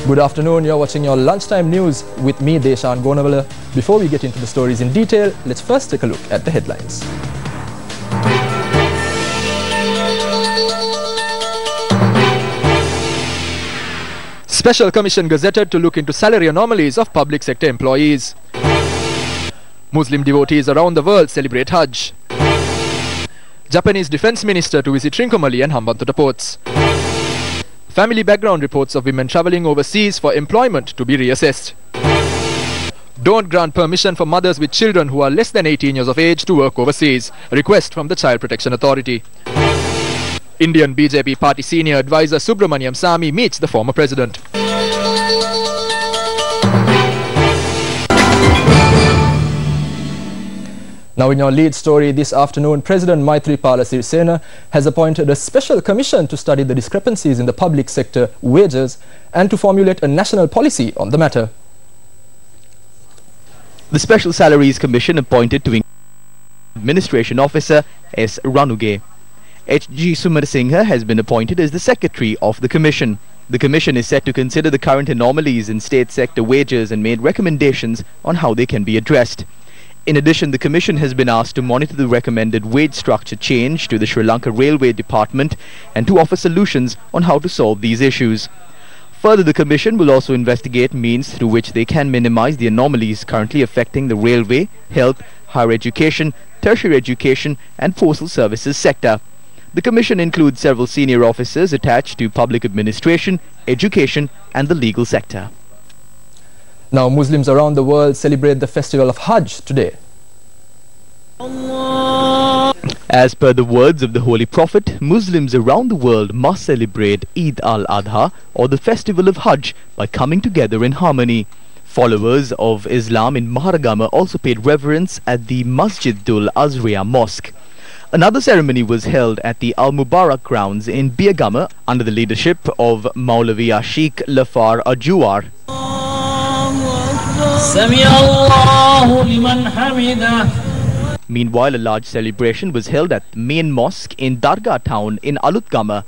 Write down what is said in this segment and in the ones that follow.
Good afternoon, you're watching your lunchtime news with me, Deshan Gonawala. Before we get into the stories in detail, let's first take a look at the headlines. Special Commission gazetted to look into salary anomalies of public sector employees. Muslim devotees around the world celebrate Hajj. Japanese Defense Minister to visit Trincomalee and Hambantota ports. Family background reports of women travelling overseas for employment to be reassessed. Don't grant permission for mothers with children who are less than 18 years of age to work overseas. A request from the Child Protection Authority. Indian BJP party senior advisor Subramaniam Sami meets the former president. Now in your lead story this afternoon, President Maithripala Sirisena has appointed a special commission to study the discrepancies in the public sector wages and to formulate a national policy on the matter. The Special Salaries Commission appointed to Administration Officer S. Ranuge. H.G. Sumarsinghe has been appointed as the Secretary of the Commission. The Commission is set to consider the current anomalies in state sector wages and made recommendations on how they can be addressed. In addition, the Commission has been asked to monitor the recommended wage structure change to the Sri Lanka Railway Department and to offer solutions on how to solve these issues. Further, the Commission will also investigate means through which they can minimize the anomalies currently affecting the railway, health, higher education, tertiary education and postal services sector. The Commission includes several senior officers attached to public administration, education and the legal sector. Now, Muslims around the world celebrate the festival of Hajj today. As per the words of the Holy Prophet, Muslims around the world must celebrate Eid AlAdha or the festival of Hajj by coming together in harmony. Followers of Islam in Maharagama also paid reverence at the Masjidul Azriya Mosque. Another ceremony was held at the Al-Mubarak grounds in Biagama under the leadership of Maulavi Ashik Lafar Ajuar. Meanwhile, a large celebration was held at the main mosque in Dargah town in Alutgama.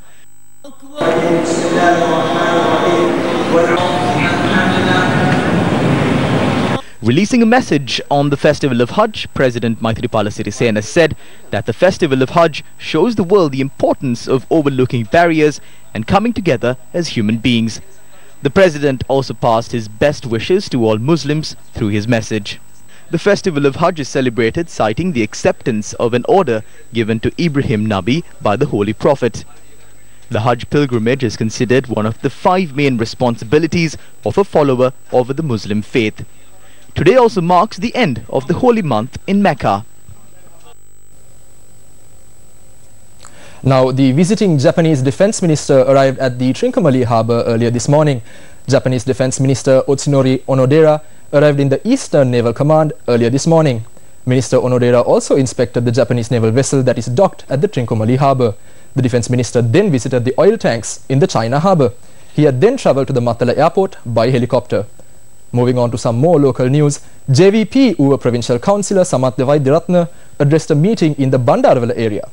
Releasing a message on the festival of Hajj, President Maithripala Sirisena said that the festival of Hajj shows the world the importance of overlooking barriers and coming together as human beings. The President also passed his best wishes to all Muslims through his message. The festival of Hajj is celebrated citing the acceptance of an order given to Ibrahim Nabi by the Holy Prophet. The Hajj pilgrimage is considered one of the 5 main responsibilities of a follower of the Muslim faith. Today also marks the end of the holy month in Mecca. Now, the visiting Japanese Defense Minister arrived at the Trincomalee harbour earlier this morning. Japanese Defense Minister Otsunori Onodera arrived in the Eastern Naval Command earlier this morning. Minister Onodera also inspected the Japanese naval vessel that is docked at the Trincomalee harbour. The Defense Minister then visited the oil tanks in the China harbour. He had then travelled to the Matala airport by helicopter. Moving on to some more local news, JVP Uva Provincial Councillor Samath Devaidiratna addressed a meeting in the Bandarawala area.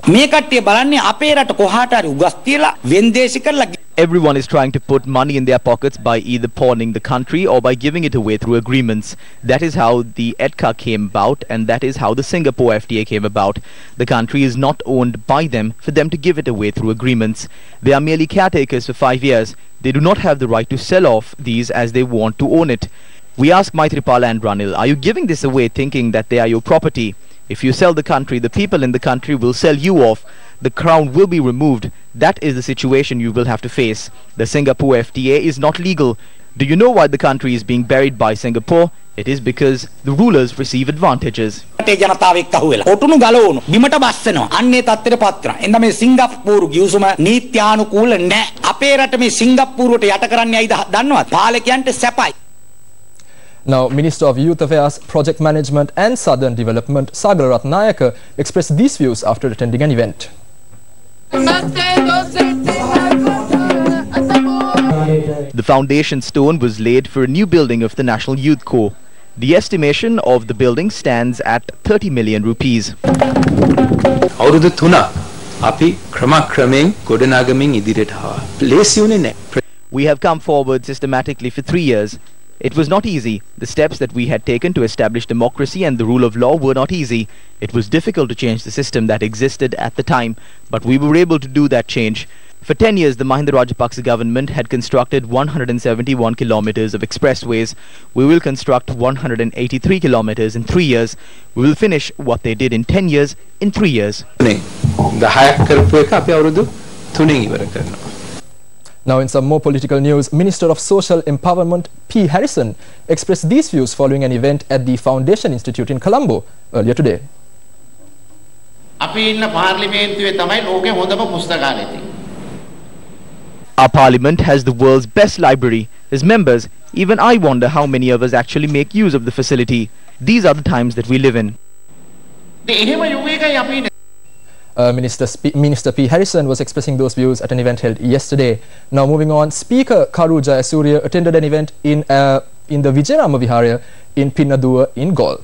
Everyone is trying to put money in their pockets by either pawning the country or by giving it away through agreements. That is how the EDCA came about, and that is how the Singapore FTA came about. The country is not owned by them for them to give it away through agreements. They are merely caretakers for 5 years. They do not have the right to sell off these as they want to own it. We ask Maithripala and Ranil, are you giving this away thinking that they are your property? If you sell the country, the people in the country will sell you off. The crown will be removed. That is the situation you will have to face. The Singapore FTA is not legal. Do you know why the country is being buried by Singapore? It is because the rulers receive advantages. Now, Minister of Youth Affairs, Project Management and Southern Development, Sagar Ratnayaka, expressed these views after attending an event. The foundation stone was laid for a new building of the National Youth Corps. The estimation of the building stands at 30 million rupees. අපි ක්‍රමක්‍රමයෙන් ගොඩනගමින් ඉදිරියට ආවා. ලේසි වුණේ නැහැ. We have come forward systematically for 3 years. It was not easy. The steps that we had taken to establish democracy and the rule of law were not easy. It was difficult to change the system that existed at the time, but we were able to do that change. For 10 years, the Mahinda Rajapaksa government had constructed 171 kilometers of expressways. We will construct 183 kilometers in 3 years. We will finish what they did in 10 years in 3 years. Now in some more political news, Minister of Social Empowerment P. Harrison expressed these views following an event at the Foundation Institute in Colombo earlier today. Our parliament has the world's best library. As members, even I wonder how many of us actually make use of the facility. These are the times that we live in. Minister P. Harrison was expressing those views at an event held yesterday. Now moving on, Speaker Carew Jayasuriya attended an event in the Vijayarama Viharaya in Pinnaduwa in Galle.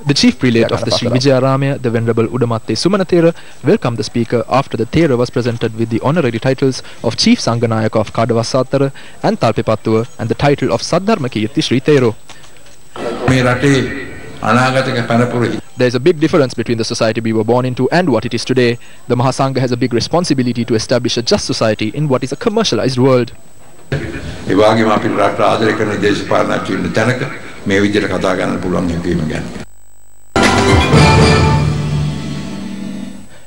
The chief prelate of the Sri Vijayaramaya, the Venerable Udamatte Sumanathera, welcomed the speaker after the Thera was presented with the honorary titles of Chief Sanganayaka of Kadavasattara and Talpepattuwa and the title of Saddharma Kirti Sri Thero. There is a big difference between the society we were born into and what it is today. The Mahasangha has a big responsibility to establish a just society in what is a commercialized world.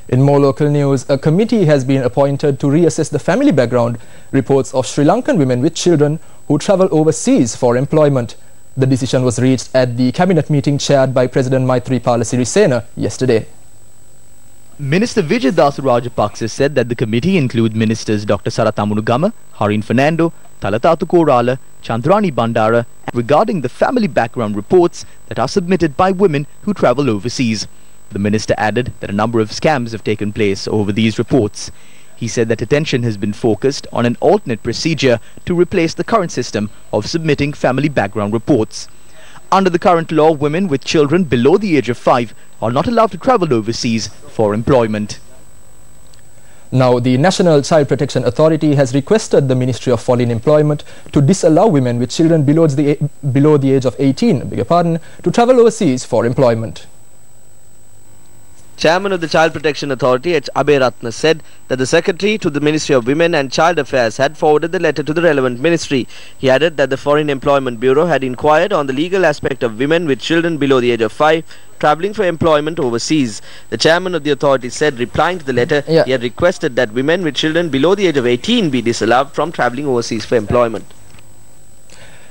In more local news, a committee has been appointed to reassess the family background reports of Sri Lankan women with children who travel overseas for employment. The decision was reached at the cabinet meeting chaired by President Maithripala Sirisena yesterday. Minister Vijayadasa Rajapaksa said that the committee include ministers Dr. Sarathamunugama, Harin Fernando, Talatatu Korala, Chandrani Bandara regarding the family background reports that are submitted by women who travel overseas. The minister added that a number of scams have taken place over these reports. He said that attention has been focused on an alternate procedure to replace the current system of submitting family background reports. Under the current law, women with children below the age of 5 are not allowed to travel overseas for employment. Now, the National Child Protection Authority has requested the Ministry of Foreign Employment to disallow women with children below the age of 18, to travel overseas for employment. Chairman of the Child Protection Authority, H. Abhay Ratna, said that the Secretary to the Ministry of Women and Child Affairs had forwarded the letter to the relevant ministry. He added that the Foreign Employment Bureau had inquired on the legal aspect of women with children below the age of 5 travelling for employment overseas. The chairman of the authority said, replying to the letter, he had requested that women with children below the age of 18 be disallowed from travelling overseas for employment.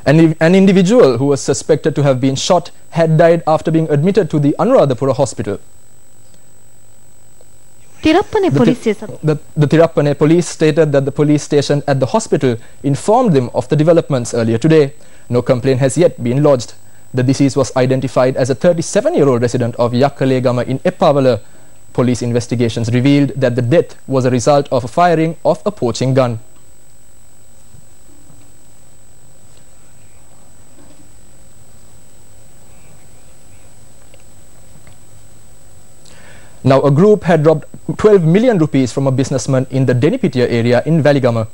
An individual who was suspected to have been shot had died after being admitted to the Anuradhapura hospital. The Tirappane police stated that the police station at the hospital informed them of the developments earlier today. No complaint has yet been lodged. The deceased was identified as a 37-year-old resident of Yakkalegama in Eppavala. Police investigations revealed that the death was a result of a firing of a poaching gun. Now, a group had robbed 12 million rupees from a businessman in the Denipitiya area in Valigama.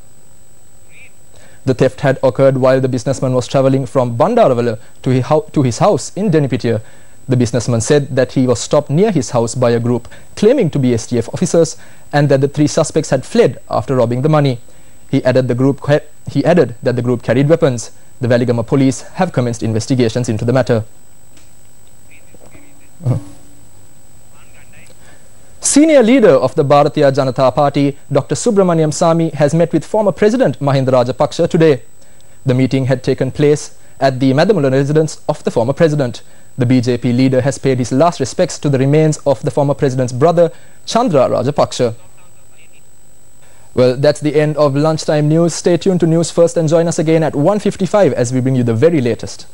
The theft had occurred while the businessman was travelling from Bandaravala to his house in Denipitiya. The businessman said that he was stopped near his house by a group claiming to be STF officers and that the 3 suspects had fled after robbing the money. He added that the group carried weapons. The Valigama police have commenced investigations into the matter. Senior leader of the Bharatiya Janata Party, Dr. Subramaniam Sami, has met with former President Mahinda Rajapaksa today. The meeting had taken place at the Madamula residence of the former president. The BJP leader has paid his last respects to the remains of the former president's brother, Chandra Rajapaksa. Well, that's the end of lunchtime news. Stay tuned to News First and join us again at 1:55 as we bring you the very latest.